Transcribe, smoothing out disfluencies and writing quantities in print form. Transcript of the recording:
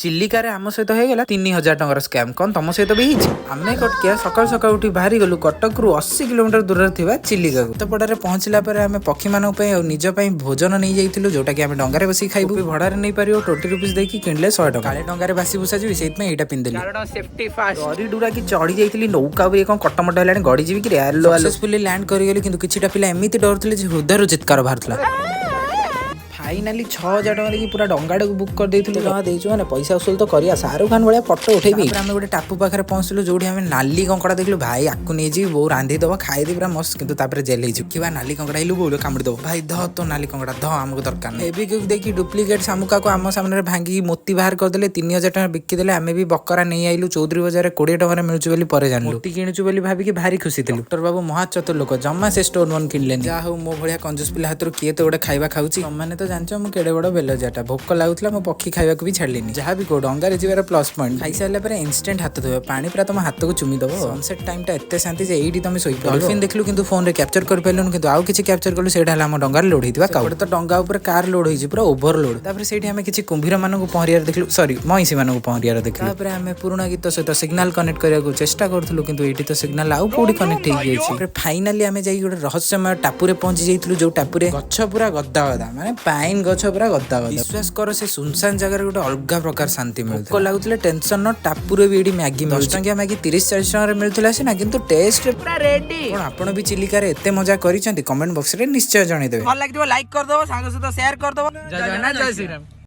चिलिकार आम सहित होगा 3000 टकर स्कैम कौन तुम सहित भी आम कटिया सकाल सकाल उठी बाहरी गलु कटक रु 80 किलोमीटर दूर थी चिलिका उतपड़े पहुंचला आम पक्षी मानी निजपाई भोजन नहीं जाइलु जोटा कि आम डंगार बस खाइबू भड़ारे नहीं पार 20 रुपीज देखिए किणले 100 टका डंगार बासी बुसा जी से पिंधली डरी डुरा कि चढ़ी जाइली नौका भी कौन कटमट है गड़ी जी सक्सेसफुली लैंड करगली कि किसी पिला एमती डरुले हृदय चित्कार बाहर फाइनाली 6000 टका की पूरा डंगाटे बुक कर देइथिलु मैंने पैसा वसूल तो करिया शाहरुख खान भाया फटो उठेबी आम गोटे टापू पाखे पहुंचलु जो नाली कंकड़ा देखलु भाई आपको नहीं जी बो रांधी दब खाई पूरा मस्त किंतु तापर जेल हो नाली कंकड़ा हिलु बोलो कामुड़ी दब भाई ध तो नाली कंकड़ा ध आमको दरकार नहीं एबी क्यों देखी डुप्लिकेट शामुका को आम सामने भांगी मोती बाहर करदे 3000 टका बिकिदेले आम भी बकरा नहीं आइलु चौधरी बजार 20 टका मिलुछु बोली परे जानलु मोती किणुछु बोली भाभी भारी खुशी थी डॉक्टर बाबू महाचतुर लोक जमा से स्टोन वन किणले जा हो मो भलिया कंजूस पिला हाथ किए तो गोटे खाଇବା खाऊची मैंने तो जानछ मु केडे बड़ बेलजाटा भोक लगुला मो पक्षी खावा भी छाड़िनी जहाँ भी को डंगारे जीवार प्लस पॉइंट खाई सारा इंस्टेंट हाथ धोब पानी पूरा तुम हाथ को चुमी दब सनसेट टाइम एत शांति ये तुम शोई डॉल्फिन देखलु किंतु फोन रे कैप्चर कर पाइलुन किंतु आउ किछि कैप्चर कलु सेटा हम डंगार लोड होइतिबा काउड तो डंगा ऊपर कार लोड होइछि पूरा ओवरलोड तापर सेठी हमें किछि कुंभीर मानकु पहरियार देखलु सॉरी महिषी मानकु पहरियार देखलु तापर हमें पुराना गीत सहित सिग्नल कनेक्ट करिया चेष्टा करथलु किंतु एठी तो सिग्नल आउ कोडी कनेक्ट हो गई फाइनाली हमें जाई गोटे रहस्यमय टापू रे पहुंची जाइथलु जो टापू रे गच्छ पूरा गद्दा गदा माने पाइन गच्छ पूरा गद्दा गदा विश्वास कर से सुनसान जगह गोटे अलग प्रकार शांति मिलता लगुले टेंशन न टापू रे भी एडी मैगी 10 टंकिया मैगी 30-40 टका रे मिलुथला सिना किंतु टेस्ट पूरा रेडी कोन आपण भी चिलिका रे एते मजा करिसंती कमेंट बॉक्स रे निश्चय जणाई देबे भल लागितो लाइक कर दबो संग सहित शेयर कर दबो जय जगन्नाथ जय श्री राम।